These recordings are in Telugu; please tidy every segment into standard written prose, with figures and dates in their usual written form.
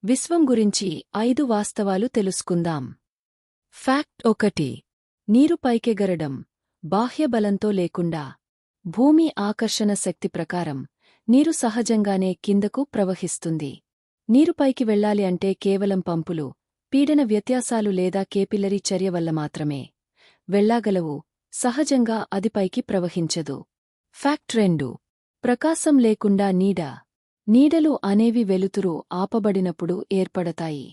విశ్వం గురించి 5 వాస్తవాలు తెలుసుకుందాం. ఫ్యాక్ట్ 1. నీరు పైకెగరడం బాహ్య బలంతో లేకుండా. భూమి ఆకర్షణ శక్తి ప్రకారం నీరు సహజంగానే కిందకు ప్రవహిస్తుంది. నీరు పైకి వెళ్లాలి అంటే కేవలం పంపులు, పీడన వ్యత్యాసాలు లేదా కేపిల్లరీ చర్య వల్ల మాత్రమే వెళ్లాగలవు. సహజంగా అది పైకి ప్రవహించదు. ఫ్యాక్ట్ 2. ప్రకాశం లేకుండా నీడ. నీడలు అనేవి వెలుతురు ఆపబడినప్పుడు ఏర్పడతాయి.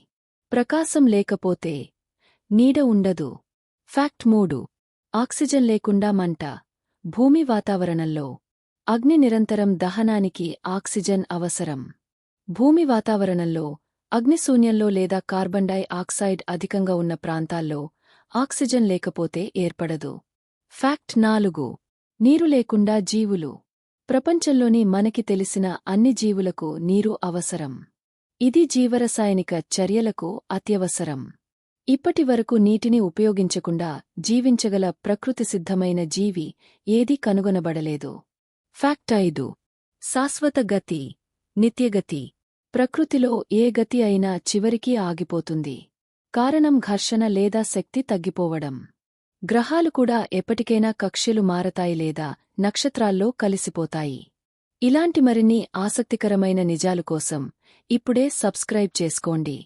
ప్రకాశం లేకపోతే నీడ ఉండదు. ఫ్యాక్ట్ 3. ఆక్సిజన్ లేకుండా మంట. భూమి వాతావరణంలో అగ్ని నిరంతరం దహనానికి ఆక్సిజన్ అవసరం. భూమి వాతావరణంలో అగ్నిశూన్యంలో లేదా కార్బన్ డై ఆక్సైడ్ అధికంగా ఉన్న ప్రాంతాల్లో ఆక్సిజన్ లేకపోతే ఏర్పడదు. ఫ్యాక్ట్ 4. నీరు లేకుండా జీవులు. ప్రపంచంలోని మనకి తెలిసిన అన్ని జీవులకు నీరు అవసరం. ఇది జీవరసాయనిక చర్యలకు అత్యవసరం. ఇప్పటివరకు నీటిని ఉపయోగించకుండా జీవించగల ప్రకృతిసిద్ధమైన జీవి ఏదీ కనుగొనబడలేదు. ఫ్యాక్ట్ 5. శాశ్వత గతి, నిత్యగతి. ప్రకృతిలో ఏ గతి అయినా చివరికి ఆగిపోతుంది. కారణం ఘర్షణ లేదా శక్తి తగ్గిపోవడం. గ్రహాలు కూడా ఎప్పటికైనా కక్ష్యలు మారతాయి లేదా నక్షత్రాల్లో కలిసిపోతాయి. ఇలాంటి మరిన్ని ఆసక్తికరమైన నిజాలు కోసం ఇప్పుడే సబ్స్క్రైబ్ చేసుకోండి.